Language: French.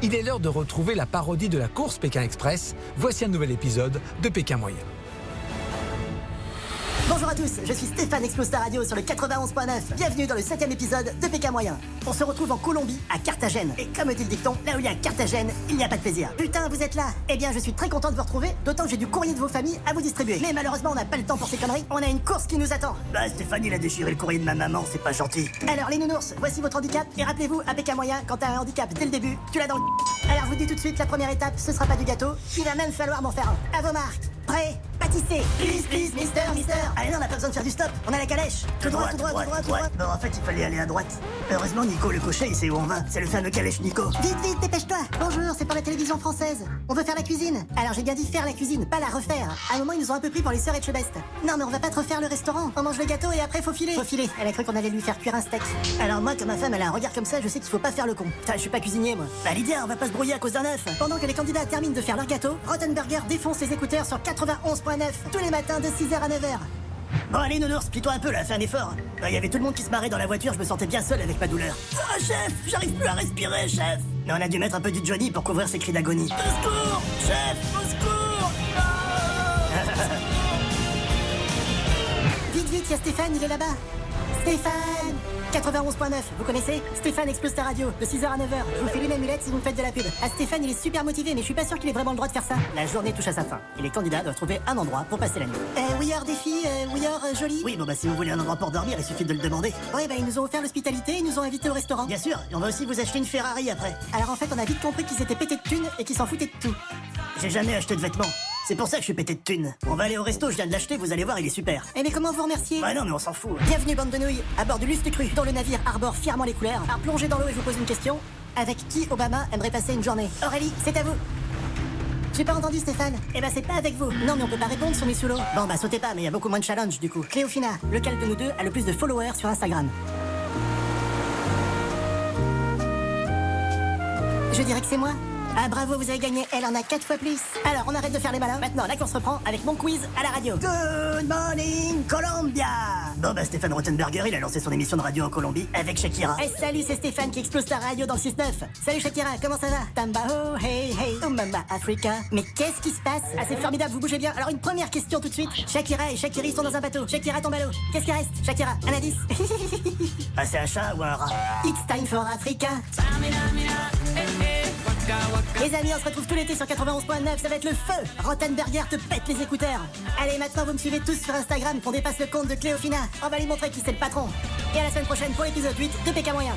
Il est l'heure de retrouver la parodie de la course Pékin Express. Voici un nouvel épisode de Pékin Moyen. Bonjour à tous, je suis Stéphane Explose ta radio sur le 91.9. Bienvenue dans le 7e épisode de Pékin Moyen. On se retrouve en Colombie, à Carthagène. Et comme dit le dicton, là où il y a Carthagène, il n'y a pas de plaisir. Putain, vous êtes là? Eh bien, je suis très content de vous retrouver, d'autant que j'ai du courrier de vos familles à vous distribuer. Mais malheureusement, on n'a pas le temps pour ces conneries, on a une course qui nous attend. Bah, Stéphane, il a déchiré le courrier de ma maman, c'est pas gentil. Alors les nounours, voici votre handicap. Et rappelez-vous, à Pékin Moyen, quand t'as un handicap dès le début, tu l'as dans le... Alors je vous dis tout de suite, la première étape, ce sera pas du gâteau. Il va même falloir m'en faire un. À vos marques. Prêt? Pâtisser. Please, mister. Allez, non, on n'a pas besoin de faire du stop, on a la calèche. Tout droit. Bon, en fait, il fallait aller à droite. Heureusement, Nico, le cocher, il sait où on va. C'est le fameux calèche Nico. Vite, dépêche-toi. Bonjour, c'est pour la télévision française. On veut faire la cuisine. Alors j'ai bien dit faire la cuisine, pas la refaire. À un moment, ils nous ont un peu pris pour les sœurs Etchebest. Non, mais on va pas te refaire le restaurant. On mange le gâteau et après, faut filer. Elle a cru qu'on allait lui faire cuire un steak. Alors moi, comme ma femme, elle a un regard comme ça, je sais qu'il faut pas faire le con. Putain, je suis pas cuisinier, moi. Bah, Lydia, on va pas se brouiller à cause d'un œuf. Pendant que les candidats terminent de faire leur gâteau, Rottenberger défonce ses écouteurs sur 91.9 tous les matins de 6h à 9h. Bon, allez, nounours, plie-toi un peu là, fais un effort. Bah, il y avait tout le monde qui se marrait dans la voiture, je me sentais bien seul avec ma douleur. Ah, chef, j'arrive plus à respirer, chef. Mais on a dû mettre un peu du Johnny pour couvrir ses cris d'agonie. Au secours, chef, au secours. Vite, y a Stéphane, il est là-bas. Stéphane 91.9, vous connaissez? Stéphane Explose ta radio, de 6h à 9h. Je vous fais une amulette si vous me faites de la pub. Ah, Stéphane, il est super motivé, mais je suis pas sûr qu'il ait vraiment le droit de faire ça. La journée touche à sa fin, et les candidats doivent trouver un endroit pour passer la nuit. We are des filles, we are jolies. Oui, bon, bah, si vous voulez un endroit pour dormir, il suffit de le demander. Ouais, bah, ils nous ont offert l'hospitalité, ils nous ont invités au restaurant. Bien sûr, et on va aussi vous acheter une Ferrari après. Alors en fait, on a vite compris qu'ils étaient pétés de thunes et qu'ils s'en foutaient de tout. J'ai jamais acheté de vêtements. C'est pour ça que je suis pété de thunes. On va aller au resto, je viens de l'acheter, vous allez voir, il est super. Eh mais comment vous remercier? Ouais, non, mais on s'en fout. Bienvenue, bande de nouilles, à bord du Lustre Cru, dont le navire arbore fièrement les couleurs. Alors plongez dans l'eau et je vous pose une question. Avec qui Obama aimerait passer une journée? Aurélie, c'est à vous. J'ai pas entendu, Stéphane. Eh ben, c'est pas avec vous. Non, mais on peut pas répondre si on est sous l'eau. Bon, bah, sautez pas, mais il y a beaucoup moins de challenge, du coup. Cléofina, lequel de nous deux a le plus de followers sur Instagram? Je dirais que c'est moi. Ah bravo, vous avez gagné, elle en a 4 fois plus. Alors on arrête de faire les malins. Maintenant la course reprend avec mon quiz à la radio. Good morning, Colombia. Bon bah Stéphane Rottenberger, il a lancé son émission de radio en Colombie avec Shakira. Hey salut, c'est Stéphane qui explose ta radio dans le 6-9. Salut Shakira, comment ça va? Tambaho, hey, Mama Africa. Mais qu'est-ce qui se passe? Ah c'est formidable, vous bougez bien. Alors une première question tout de suite. Shakira et Shakiri sont dans un bateau. Shakira tombe à l'eau. Qu'est-ce qui reste? Shakira, un indice. Ah c'est un chat ou un rat? It's time for Africa. Les amis, on se retrouve tout l'été sur 91.9, ça va être le feu. Rottenberger te pète les écouteurs. Allez, maintenant vous me suivez tous sur Instagram qu'on dépasse le compte de Cléofina. On va lui montrer qui c'est le patron. Et à la semaine prochaine pour l'épisode 8 de Pékin Moyen.